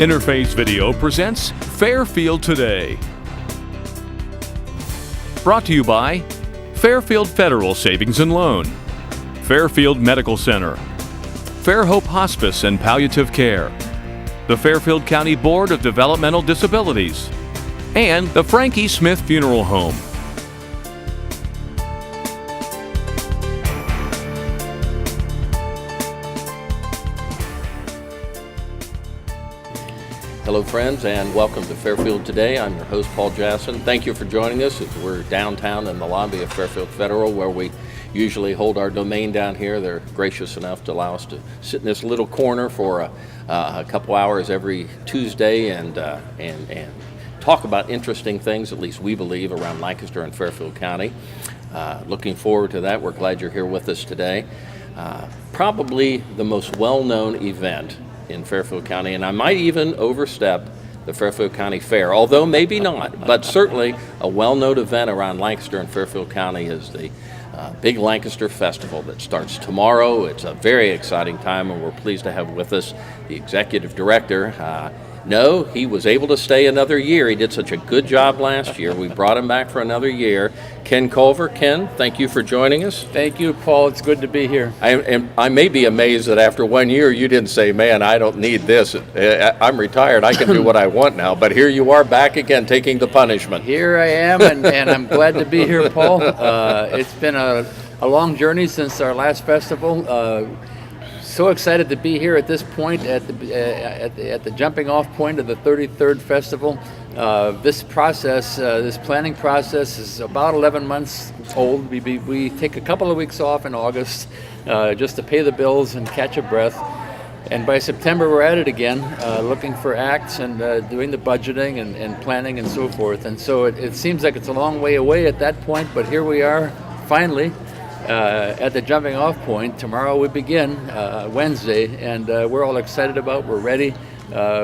Interface Video presents Fairfield Today. Brought to you by Fairfield Federal Savings and Loan, Fairfield Medical Center, Fairhope Hospice and Palliative Care, the Fairfield County Board of Developmental Disabilities, and the Frankie Smith Funeral Home. Hello friends, and welcome to Fairfield Today. I'm your host, Paul Jasson. Thank you for joining us. We're downtown in the lobby of Fairfield Federal, where we usually hold our domain down here. They're gracious enough to allow us to sit in this little corner for a couple hours every Tuesday and talk about interesting things, at least we believe, around Lancaster and Fairfield County. Looking forward to that. We're glad you're here with us today. Probably the most well-known event in Fairfield County, and I might even overstep the Fairfield County Fair, although maybe not, but certainly a well-known event around Lancaster and Fairfield County is the Big Lancaster Festival that starts tomorrow. It's a very exciting time, and we're pleased to have with us the executive director. No, he was able to stay another year. He did such a good job last year. We brought him back for another year. Ken Culver. Ken, thank you for joining us. Thank you, Paul. It's good to be here. I may be amazed that after 1 year you didn't say, man, I don't need this. I'm retired. I can do what I want now. But here you are back again taking the punishment. Here I am, and I'm glad to be here, Paul. It's been a long journey since our last festival. So excited to be here at this point, at the jumping off point of the 33rd festival. This process, this planning process, is about 11 months old. We take a couple of weeks off in August just to pay the bills and catch a breath. And by September, we're at it again, looking for acts and doing the budgeting and planning and so forth. And so it seems like it's a long way away at that point, but here we are, finally. At the jumping off point. Tomorrow we begin, Wednesday, and we're all excited we're ready.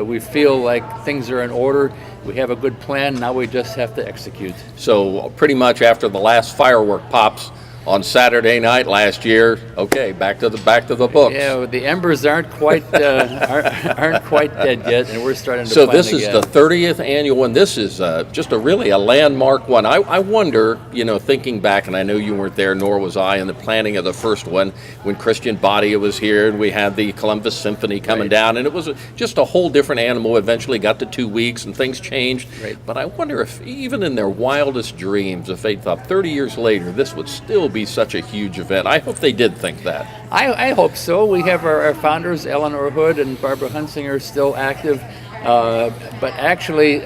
We feel like things are in order. We have a good plan. Now we just have to execute. So pretty much after the last firework pops on Saturday night last year, okay, back to the books. Yeah, the embers aren't quite aren't quite dead yet, and we're starting to. So plan this again. is the 30th annual one. This is just a landmark one. I wonder, thinking back, and I know you weren't there, nor was I, in the planning of the first one when Christian Badia was here, and we had the Columbus Symphony coming down, and it was just a whole different animal. Eventually got to 2 weeks, and things changed. Right. But I wonder if even in their wildest dreams, if they thought 30 years later this would still be such a huge event. I hope they did think that. I hope so. We have our founders, Eleanor Hood and Barbara Hunsinger, still active. But actually,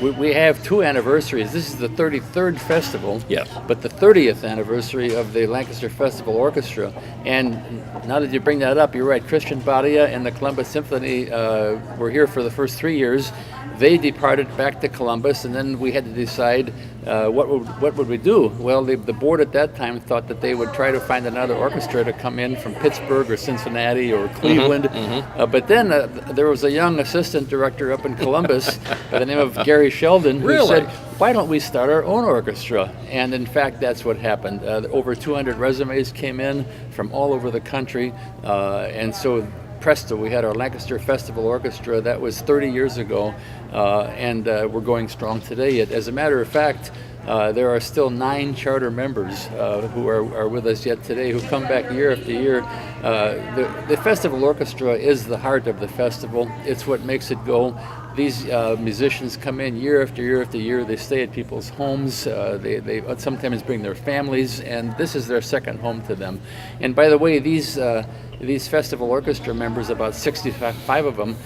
we have two anniversaries. This is the 33rd festival. Yes. But the 30th anniversary of the Lancaster Festival Orchestra. And now that you bring that up, you're right. Christian Badia and the Columbus Symphony were here for the first 3 years. They departed back to Columbus, and then we had to decide what would we do? Well, the board at that time thought that they would try to find another orchestra to come in from Pittsburgh or Cincinnati or Cleveland. But then there was a young assistant director up in Columbus by the name of Gary Sheldon who said, why don't we start our own orchestra? And in fact, that's what happened. Over 200 resumes came in from all over the country, and so presto, we had our Lancaster Festival Orchestra. That was 30 years ago, and we're going strong today. As a matter of fact, there are still 9 charter members who are with us yet today, who come back year after year. The Festival Orchestra is the heart of the festival. It's what makes it go. These musicians come in year after year after year. They stay at people's homes. They sometimes bring their families, and this is their second home to them. And by the way, these festival orchestra members, about 65 of them,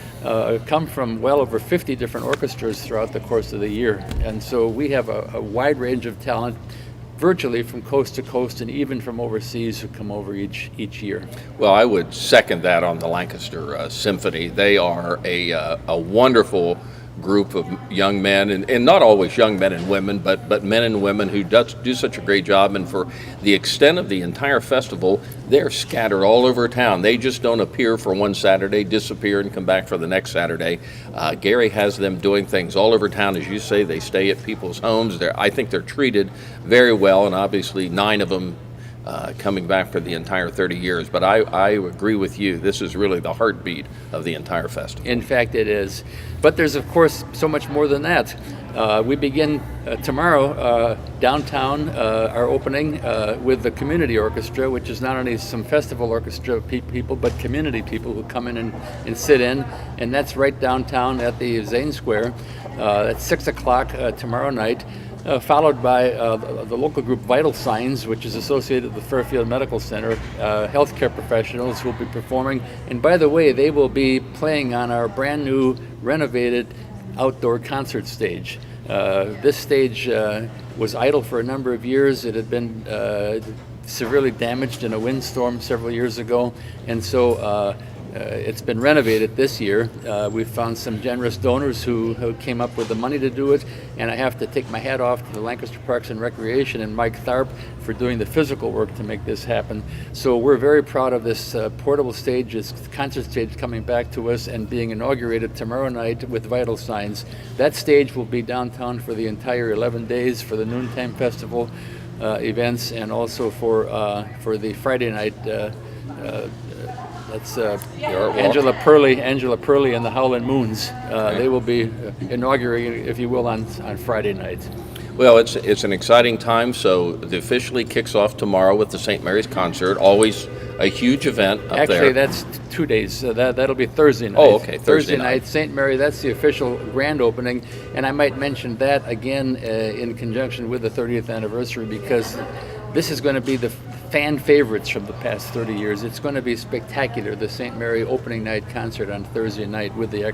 come from well over 50 different orchestras throughout the course of the year. And so we have a wide range of talent, virtually from coast to coast, and even from overseas, who come over each year. Well, I would second that on the Lancaster Symphony. They are a wonderful group of young men, and not always young men and women, but men and women who do such a great job. And for the extent of the entire festival, they're scattered all over town. They just don't appear for one Saturday, disappear, and come back for the next Saturday. Gary has them doing things all over town. As you say, they stay at people's homes. I think they're treated very well, and obviously 9 of them coming back for the entire 30 years. But I agree with you. This is really the heartbeat of the entire festival. In fact, it is. But there's, of course, so much more than that. We begin tomorrow downtown, our opening with the community orchestra, which is not only some festival orchestra people, but community people who come in and sit in. And that's right downtown at the Zane Square at 6 o'clock tomorrow night. Followed by the local group Vital Signs, which is associated with the Fairfield Medical Center, healthcare professionals who will be performing. And by the way, they will be playing on our brand new renovated outdoor concert stage. This stage was idle for a number of years. It had been severely damaged in a windstorm several years ago, and so it's been renovated this year. We've found some generous donors who came up with the money to do it, and I have to take my hat off to the Lancaster Parks and Recreation and Mike Tharp for doing the physical work to make this happen. So we're very proud of this portable stage, this concert stage coming back to us and being inaugurated tomorrow night with Vital Signs. That stage will be downtown for the entire 11 days for the Noontime Festival events, and also for the Friday night. That's Angela Purley and the Howlin' Moons. They will be inaugurating, if you will, on Friday night. Well, it's an exciting time. So it officially kicks off tomorrow with the St. Mary's concert. Always a huge event up there. Actually, that's 2 days. That'll be Thursday night. Oh, okay, Thursday night. St. Mary. That's the official grand opening, and I might mention that again in conjunction with the 30th anniversary, because this is going to be the fan favorites from the past 30 years. It's going to be spectacular, the St. Mary opening night concert on Thursday night with the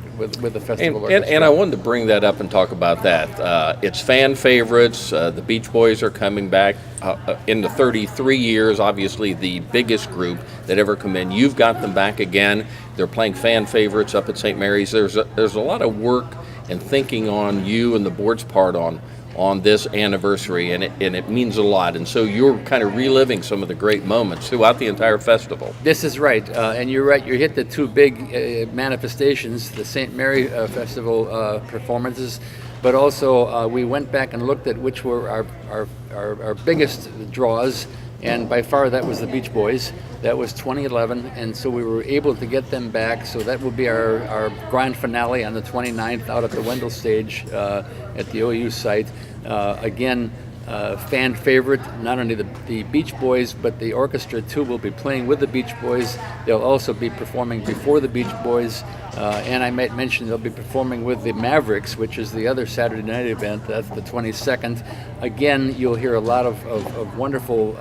festival orchestra. And I wanted to bring that up and talk about that. It's fan favorites. The Beach Boys are coming back in the 33 years, obviously the biggest group that ever come in. You've got them back again. They're playing fan favorites up at St. Mary's. There's a lot of work and thinking on you and the board's part on this anniversary, and it means a lot. And so you're kind of reliving some of the great moments throughout the entire festival. This is right, and you're right. You hit the two big manifestations, the St. Mary Festival performances, but also we went back and looked at which were our biggest draws, and by far that was the Beach Boys. That was 2011, and so we were able to get them back. So that will be our grand finale on the 29th out at the Wendell stage at the OU site. Again, fan favorite, not only the Beach Boys, but the orchestra too will be playing with the Beach Boys. They'll also be performing before the Beach Boys, and I might mention they'll be performing with the Mavericks, which is the other Saturday night event. That's the 22nd. Again, you'll hear a lot of wonderful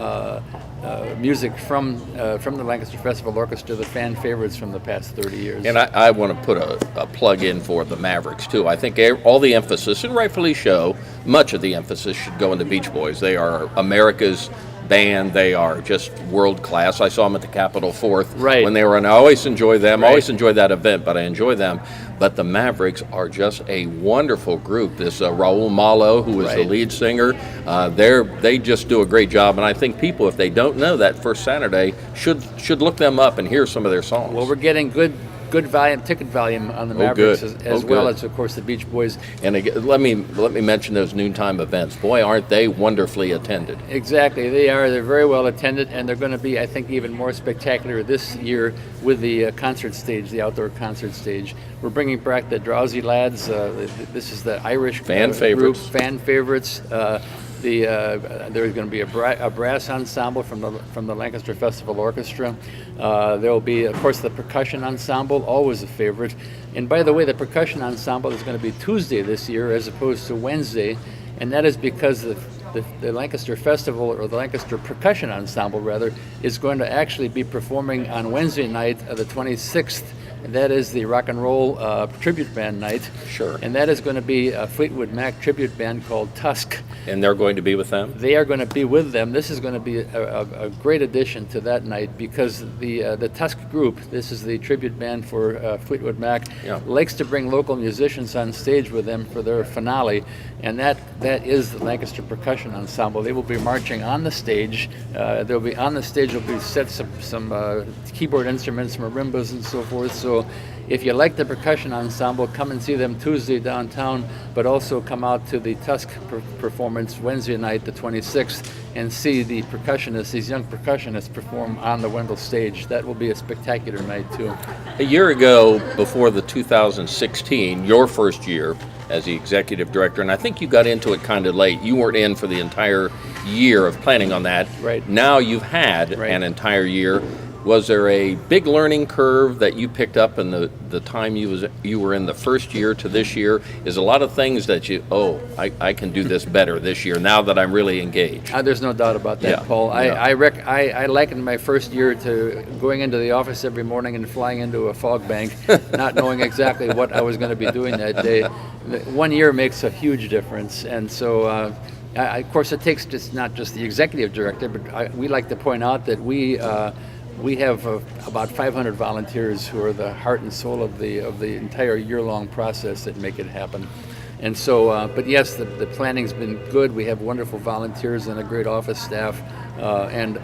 music from the Lancaster Festival Orchestra, the fan favorites from the past 30 years. And I want to put a plug in for the Mavericks too. I think all the emphasis, and rightfully so, much of the emphasis should go into Beach Boys. They are America's band. They are just world class. I saw them at the Capitol 4th when they were, and I always enjoy them. I always enjoy that event, but I enjoy them. But the Mavericks are just a wonderful group. This Raul Malo, who is the lead singer, they just do a great job. And I think people, if they don't know that first Saturday, should look them up and hear some of their songs. Well, we're getting good ticket volume on the Mavericks as well as, of course, the Beach Boys. And again, let me mention those noontime events. Boy, aren't they wonderfully attended. Exactly, they are. They're very well attended, and they're going to be, I think, even more spectacular this year with the concert stage, the outdoor concert stage. We're bringing back the Drowsy Lads. This is the Irish fan favorites. Group, fan favorites. There's going to be a brass ensemble from the Lancaster Festival Orchestra. There will be, of course, the percussion ensemble, always a favorite. And by the way, the percussion ensemble is going to be Tuesday this year as opposed to Wednesday, and that is because the Lancaster Festival, or the Lancaster Percussion Ensemble rather, is going to actually be performing on Wednesday night, the 26th. And that is the rock and roll tribute band night. Sure. And that is going to be a Fleetwood Mac tribute band called Tusk. And they're going to be with them? They are going to be with them. This is going to be a great addition to that night, because the Tusk group, this is the tribute band for Fleetwood Mac, likes to bring local musicians on stage with them for their finale. And that is the Lancaster Percussion Ensemble. They will be marching on the stage. They'll be set some keyboard instruments, marimbas, and so forth. So So if you like the percussion ensemble, come and see them Tuesday downtown, but also come out to the Tusk performance Wednesday night, the 26th, and see the percussionists, these young percussionists, perform on the Wendell stage. That will be a spectacular night, too. A year ago, before the 2016, your first year as the executive director, and I think you got into it kind of late. You weren't in for the entire year of planning on that. Right. Now you've had an entire year. Was there a big learning curve that you picked up in the time you were in the first year to this year? Is a lot of things that I can do this better this year now that I'm really engaged? There's no doubt about that, Paul. I likened my first year to going into the office every morning and flying into a fog bank, not knowing exactly what I was going to be doing that day. 1 year makes a huge difference, and so of course it takes not just the executive director, but we like to point out that we have about 500 volunteers who are the heart and soul of the entire year-long process that make it happen. And so, but yes, the planning's been good. We have wonderful volunteers and a great office staff, and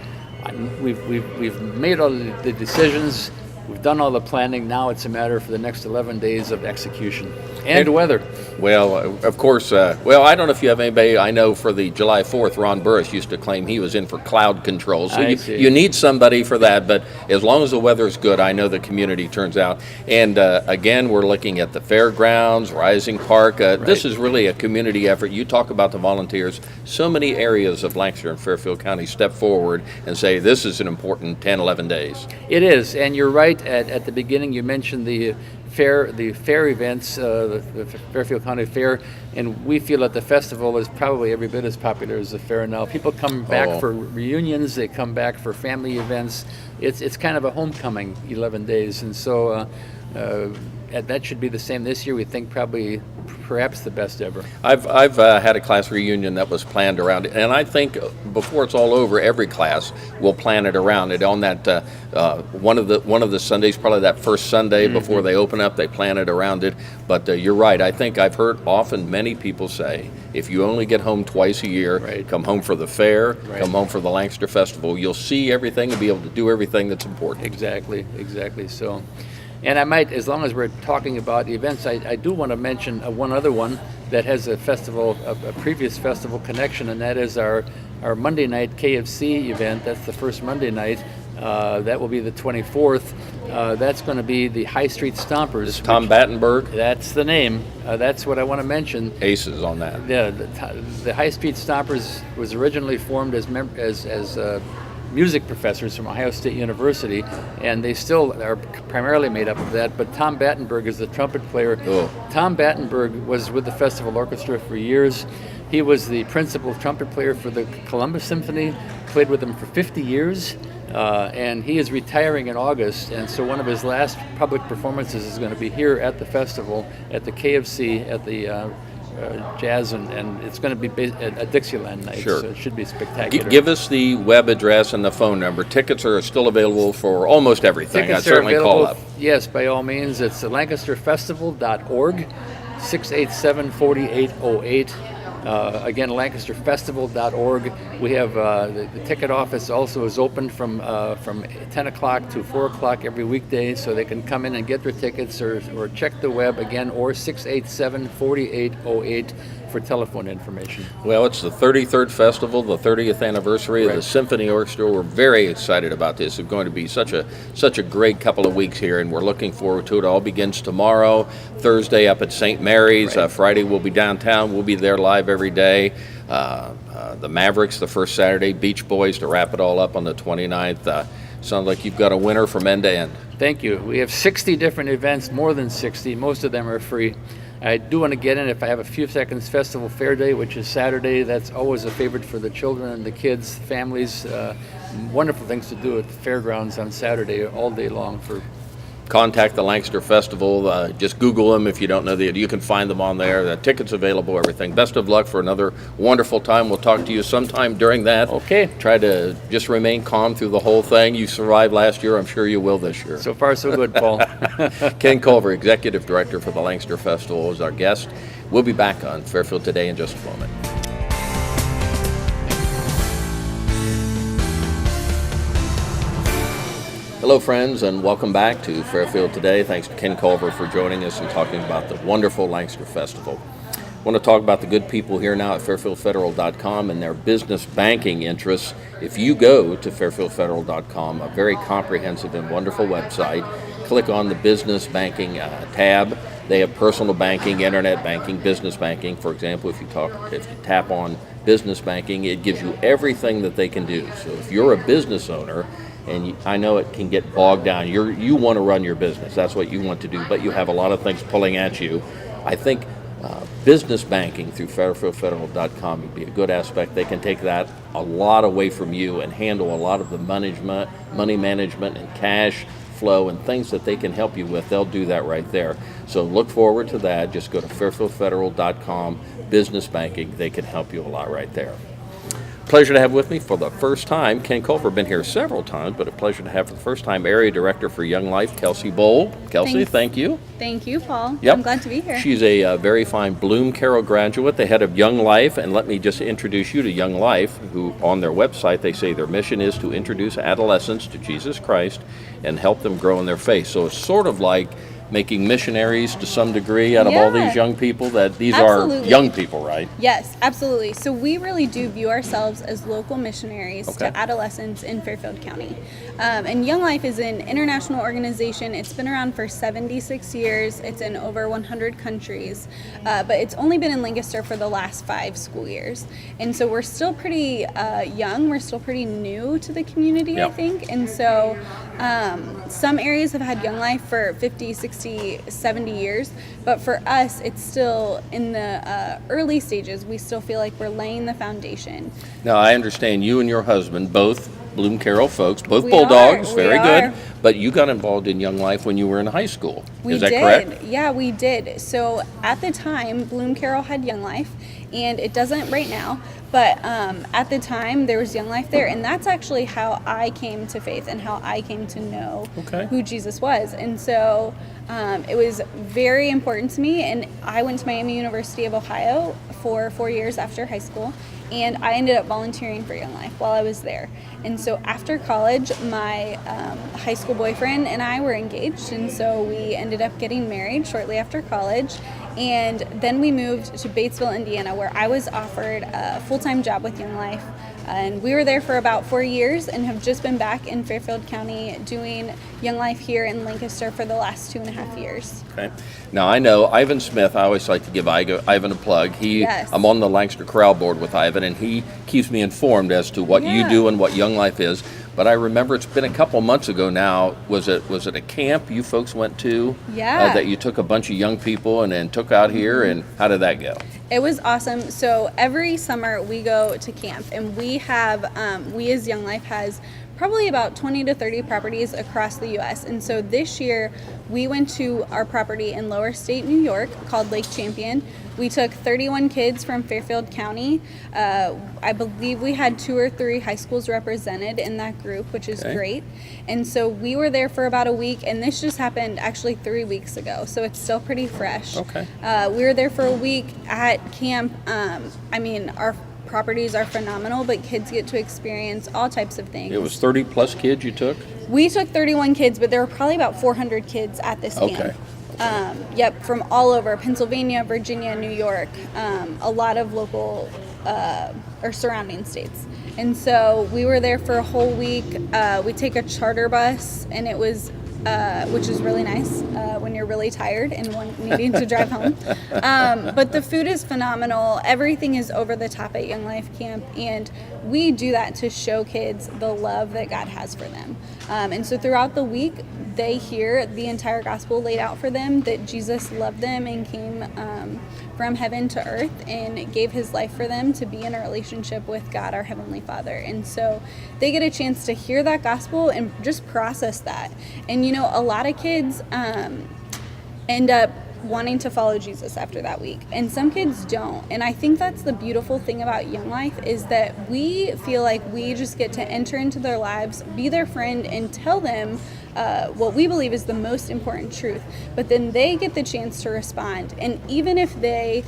we've made all the decisions. We've done all the planning. Now it's a matter for the next 11 days of execution and weather. Well, of course, I don't know if you have anybody. I know for the July 4th, Ron Burris used to claim he was in for cloud control. So you need somebody for that. But as long as the weather is good, I know the community turns out. And again, we're looking at the fairgrounds, Rising Park. This is really a community effort. You talk about the volunteers. So many areas of Lancaster and Fairfield County step forward and say this is an important 10, 11 days. It is, and you're right. At the beginning, you mentioned the fair events, the Fairfield County Fair, and we feel that the festival is probably every bit as popular as the fair now. People come back for reunions, they come back for family events. It's kind of a homecoming 11 days, and so that should be the same this year. We think perhaps the best ever. I've had a class reunion that was planned around it, and I think before it's all over, every class will plan it around it. On that one of the Sundays, probably that first Sunday before they open up, they plan it around it. But you're right. I think I've heard often many people say, if you only get home twice a year, come home for the fair, come home for the Lancaster Festival, you'll see everything and be able to do everything that's important. Exactly. So. And I might, as long as we're talking about events, I do want to mention one other one that has a previous festival connection, and that is our Monday night KFC event. That's the first Monday night. That will be the 24th. That's going to be the High Street Stompers. Is Tom Battenberg? That's the name. That's what I want to mention. Aces on that. Yeah, the High Street Stompers was originally formed as music professors from Ohio State University, and they still are primarily made up of that, but Tom Battenberg is the trumpet player. Tom Battenberg was with the Festival Orchestra for years. He was the principal trumpet player for the Columbus Symphony, played with them for 50 years, and he is retiring in August, and so one of his last public performances is going to be here at the festival, at the KFC, at the jazz, and it's going to be a Dixieland night, so it should be spectacular. Give us the web address and the phone number. Tickets are still available for almost everything. Tickets I'd certainly call up. Yes, by all means. It's lancasterfestival.org, 687-4808. Again, lancasterfestival.org. We have the ticket office also is open from 10 o'clock to 4 o'clock every weekday, so they can come in and get their tickets or check the web again, or 687-4808 for telephone information. Well, it's the 33rd festival, the 30th anniversary of the Symphony Orchestra. We're very excited about this. It's going to be such a great couple of weeks here, and we're looking forward to it. It all begins tomorrow, Thursday up at St. Mary's. Friday we'll be downtown. We'll be there live every day. The Mavericks the first Saturday, Beach Boys to wrap it all up on the 29th. Sounds like you've got a winner from end to end. Thank you. We have 60 different events, more than 60. Most of them are free. I do want to get in, if I have a few seconds, Festival Fair Day, which is Saturday. That's always a favorite for the children and the kids, families. Wonderful things to do at the fairgrounds on Saturday all day long. Contact the Lancaster Festival. Just Google them if you don't know you can find them on there. The tickets available, everything. Best of luck for another wonderful time. We'll talk to you sometime during that. Okay. Try to just remain calm through the whole thing. You survived last year. I'm sure you will this year. So far, so good, Paul. Ken Culver, Executive Director for the Lancaster Festival, is our guest. We'll be back on Fairfield Today in just a moment. Hello, friends, and welcome back to Fairfield Today. Thanks to Ken Culver for joining us and talking about the wonderful Lancaster Festival. I want to talk about the good people here now at fairfieldfederal.com and their business banking interests. If you go to fairfieldfederal.com, a very comprehensive and wonderful website, click on the business banking tab. They have personal banking, internet banking, business banking. For example, if you tap on business banking, it gives you everything that they can do. So if you're a business owner, and I know it can get bogged down. You want to run your business. That's what you want to do, but you have a lot of things pulling at you. I think business banking through fairfieldfederal.com would be a good aspect. They can take that a lot away from you and handle a lot of the money management and cash flow and things that they can help you with. They'll do that right there. So look forward to that. Just go to fairfieldfederal.com, business banking. They can help you a lot right there. Pleasure to have with me for the first time Ken Culver. Been here several times, but a pleasure to have for the first time Area Director for Young Life, Kelsey Bowl. Kelsey, thank you. Thank you, Paul. Yep. I'm glad to be here. She's a very fine Bloom Carroll graduate, the head of Young Life, and let me just introduce you to Young Life, who on their website they say their mission is to introduce adolescents to Jesus Christ and help them grow in their faith. So it's sort of like making missionaries to some degree out of all these young people. That these Absolutely. are young people, right? Yes, absolutely. So we really do view ourselves as local missionaries to adolescents in Fairfield County. And Young Life is an international organization. It's been around for 76 years. It's in over 100 countries. But it's only been in Lancaster for the last 5 school years. And so we're still pretty young. We're still pretty new to the community, I think. And so some areas have had Young Life for 50, 60, 70 years, but for us it's still in the early stages. We still feel like we're laying the foundation. Now I understand you and your husband, both Bloom Carroll folks, both We Bulldogs, are. very We good, are. but you got involved in Young Life when you were in high school. Is that did. correct? Yeah, we did. So at the time, Bloom Carroll had Young Life, and it doesn't right now, but at the time there was Young Life there, and that's actually how I came to faith and how I came to know who Jesus was. And so it was very important to me, and I went to Miami University of Ohio for 4 years after high school, and I ended up volunteering for Young Life while I was there. And so after college, my high school boyfriend and I were engaged, and so we ended up getting married shortly after college. And then we moved to Batesville, Indiana, where I was offered a full-time job with Young Life. And we were there for about 4 years and have just been back in Fairfield County doing Young Life here in Lancaster for the last 2.5 years. Okay. Now I know Ivan Smith. I always like to give Ivan a plug. I'm on the Lancaster Corral board with Ivan, and he keeps me informed as to what you do and what Young Life is. But I remember it's been a couple months ago now. Was it a camp you folks went to? Yeah. That you took a bunch of young people and then took out here, and how did that go? It was awesome. So every summer we go to camp, and we have, we as Young Life has probably about 20 to 30 properties across the U.S. And so this year we went to our property in Lower State, New York called Lake Champion. We took 31 kids from Fairfield County. I believe we had 2 or 3 high schools represented in that group, which is great. And so we were there for about a week, and this just happened actually 3 weeks ago, so it's still pretty fresh. We were there for a week at camp. I mean, our properties are phenomenal, but kids get to experience all types of things. It was 30 plus kids you took? We took 31 kids, but there were probably about 400 kids at this camp. From all over Pennsylvania, Virginia, New York, a lot of local or surrounding states. And so we were there for a whole week. We take a charter bus, and it was which is really nice when you're really tired and needing to drive home. But the food is phenomenal. Everything is over the top at Young Life Camp, and we do that to show kids the love that God has for them. And so throughout the week, they hear the entire gospel laid out for them, that Jesus loved them and came from heaven to earth and gave his life for them to be in a relationship with God, our Heavenly Father. And so they get a chance to hear that gospel and just process that. And you know, a lot of kids end up wanting to follow Jesus after that week, and some kids don't. And I think that's the beautiful thing about Young Life, is that we feel like we just get to enter into their lives, be their friend, and tell them what we believe is the most important truth. But then they get the chance to respond. And even if they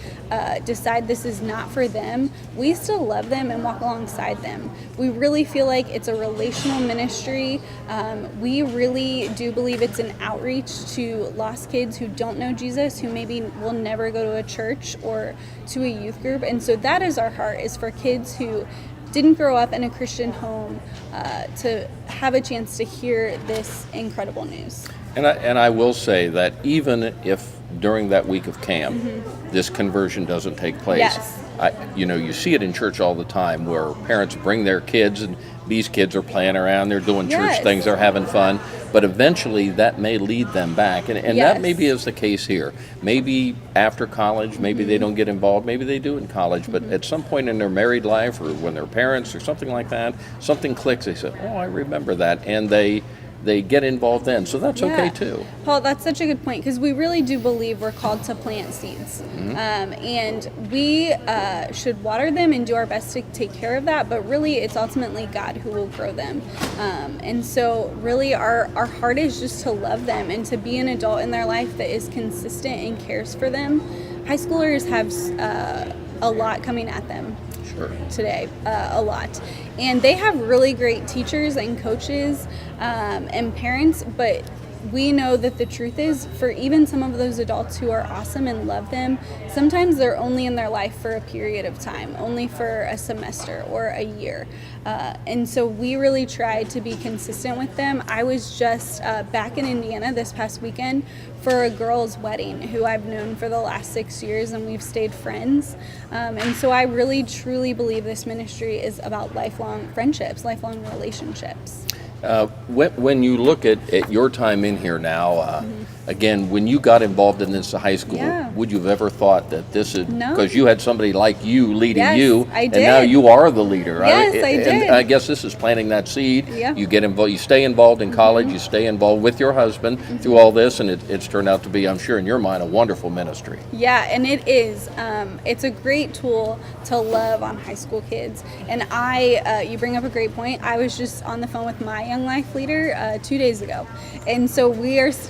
decide this is not for them, we still love them and walk alongside them. We really feel like it's a relational ministry. We really do believe it's an outreach to lost kids who don't know Jesus, who maybe will never go to a church or to a youth group. And so that is our heart, is for kids who didn't grow up in a Christian home to have a chance to hear this incredible news. And I will say that even if during that week of camp, this conversion doesn't take place, Yes. You see it in church all the time where parents bring their kids and these kids are playing around, they're doing Yes. church things, they're having fun, but eventually that may lead them back. And Yes. that maybe is the case here. Maybe after college, maybe they don't get involved, maybe they do in college, but at some point in their married life or when they're parents or something like that, something clicks, they say, oh, I remember that, and they get involved then. So that's okay too. Paul, that's such a good point, because we really do believe we're called to plant seeds. And we should water them and do our best to take care of that, but really it's ultimately God who will grow them. And so really our heart is just to love them and to be an adult in their life that is consistent and cares for them. High schoolers have a lot coming at them. Sure. Today, a lot. And they have really great teachers and coaches and parents, but we know that the truth is, for even some of those adults who are awesome and love them, sometimes they're only in their life for a period of time, only for a semester or a year. And so we really tried to be consistent with them. I was just back in Indiana this past weekend for a girl's wedding who I've known for the last 6 years, and we've stayed friends. And so I really, truly believe this ministry is about lifelong friendships, lifelong relationships. When you look at your time in here now, again, when you got involved in this high school, would you have ever thought that this is, because you had somebody like you leading you, I did. and now you are the leader, right? Yes, I did. And I guess this is planting that seed. Yeah. You get involved, you stay involved in college, you stay involved with your husband through all this, and it's turned out to be, I'm sure in your mind, a wonderful ministry. Yeah, and it is. It's a great tool to love on high school kids. And you bring up a great point. I was just on the phone with my young life leader 2 days ago. And so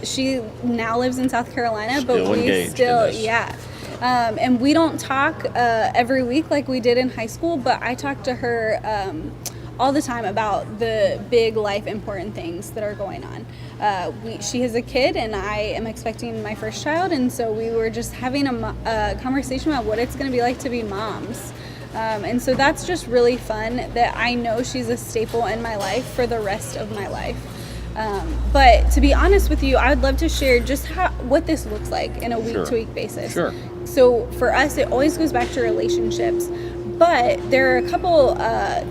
she now lives in South Carolina, Still but we engaged still, in this. and we don't talk every week like we did in high school, but I talk to her all the time about the big life important things that are going on. She has a kid, and I am expecting my first child, and so we were just having a conversation about what it's going to be like to be moms. And so that's just really fun that I know she's a staple in my life for the rest of my life. But to be honest with you, I would love to share just what this looks like in a week-to-week basis. Sure. So for us, it always goes back to relationships. But there are a couple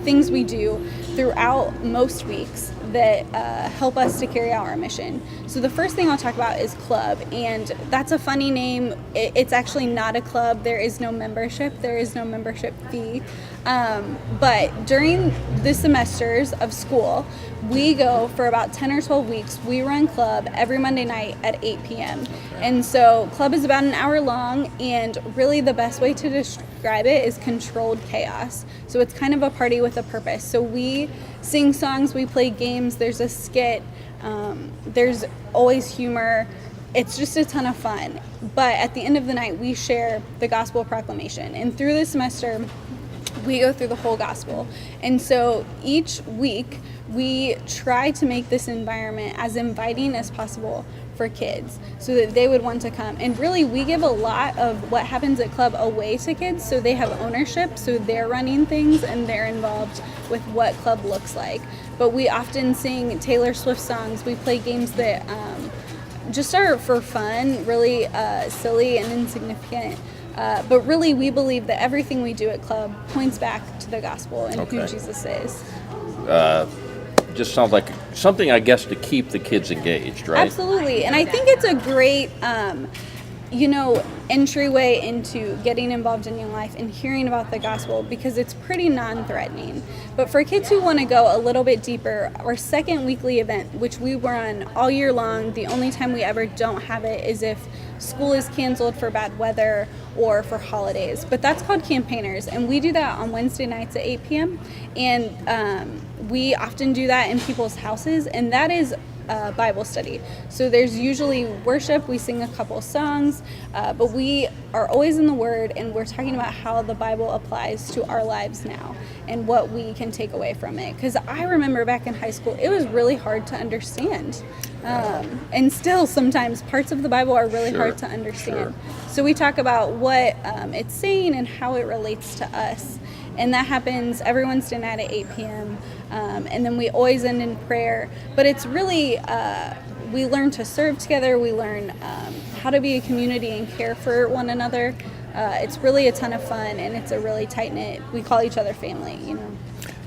things we do throughout most weeks that help us to carry out our mission. So the first thing I'll talk about is club, and that's a funny name. It's actually not a club. There is no membership. There is no membership fee. But during the semesters of school, we go for about 10 or 12 weeks. We run club every Monday night at 8 p.m. And so club is about an hour long, and really the best way to describe it is controlled chaos. So it's kind of a party with a purpose. So we sing songs, we play games, there's a skit, there's always humor. It's just a ton of fun. But at the end of the night, we share the gospel proclamation. And through the semester, we go through the whole gospel. And so each week, we try to make this environment as inviting as possible for kids so that they would want to come. And really, we give a lot of what happens at club away to kids so they have ownership, so they're running things and they're involved with what club looks like. But we often sing Taylor Swift songs. We play games that just are for fun, really silly and insignificant. But really, we believe that everything we do at club points back to the gospel and who Jesus is. Just sounds like something, I guess, to keep the kids engaged, right? Absolutely. And I think it's a great, entryway into getting involved in young life and hearing about the gospel, because it's pretty non-threatening. But for kids who want to go a little bit deeper, our second weekly event, which we run all year long, the only time we ever don't have it is if school is canceled for bad weather or for holidays. But that's called Campaigners, and we do that on Wednesday nights at 8 p.m. And we often do that in people's houses, and that is Bible study. So there's usually worship, we sing a couple songs, but we are always in the Word, and we're talking about how the Bible applies to our lives now and what we can take away from it. Because I remember back in high school, it was really hard to understand. And still sometimes parts of the Bible are really hard to understand. So we talk about what it's saying and how it relates to us. And that happens every Wednesday night at 8 p.m. And then we always end in prayer. But it's really, we learn to serve together. We learn how to be a community and care for one another. It's really a ton of fun, and it's a really tight-knit, we call each other family, you know.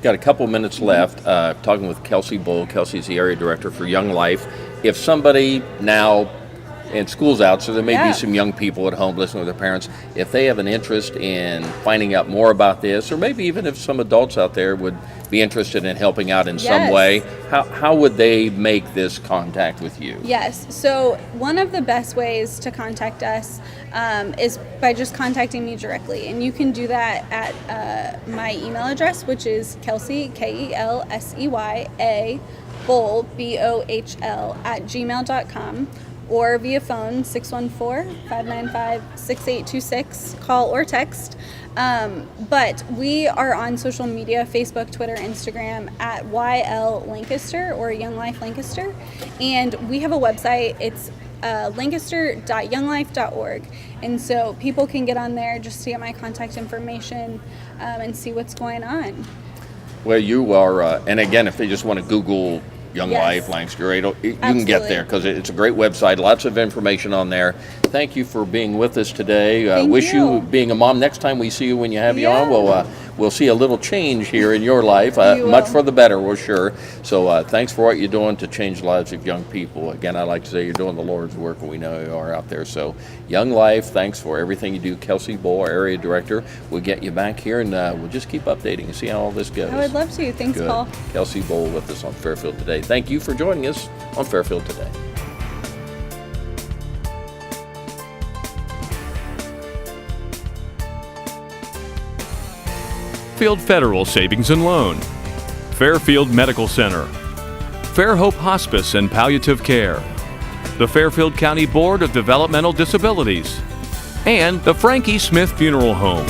Got a couple minutes left, talking with Kelsey Bull. Kelsey's the area director for Young Life. If somebody now, and school's out, so there may be some young people at home listening with their parents, if they have an interest in finding out more about this, or maybe even if some adults out there would be interested in helping out in some way, how would they make this contact with you? Yes, so one of the best ways to contact us is by just contacting me directly, and you can do that at my email address, which is Kelsey, Kelsey, Bohl, BOHL, @gmail.com, or via phone, 614-595-6826, call or text. But we are on social media, Facebook, Twitter, Instagram, at YL Lancaster or Young Life Lancaster. And we have a website. It's lancaster.younglife.org. And so people can get on there just to get my contact information and see what's going on. Well, you are, and again, if they just want to Google Young Life, Lancaster, you can get there because it's a great website, lots of information on there. Thank you for being with us today. Wish you, being a mom, next time we see you when you have you on, we'll see a little change here in your life, much for the better, we're sure. So thanks for what you're doing to change the lives of young people. Again, I like to say you're doing the Lord's work, and we know you are out there. So Young Life, thanks for everything you do. Kelsey Bull, our area director. We'll get you back here, and we'll just keep updating and see how all this goes. I would love to. Thanks, Paul. Kelsey Bull with us on Fairfield Today. Thank you for joining us on Fairfield Today. Fairfield Federal Savings and Loan, Fairfield Medical Center, Fair Hope Hospice and Palliative Care, the Fairfield County Board of Developmental Disabilities, and the Frankie Smith Funeral Home.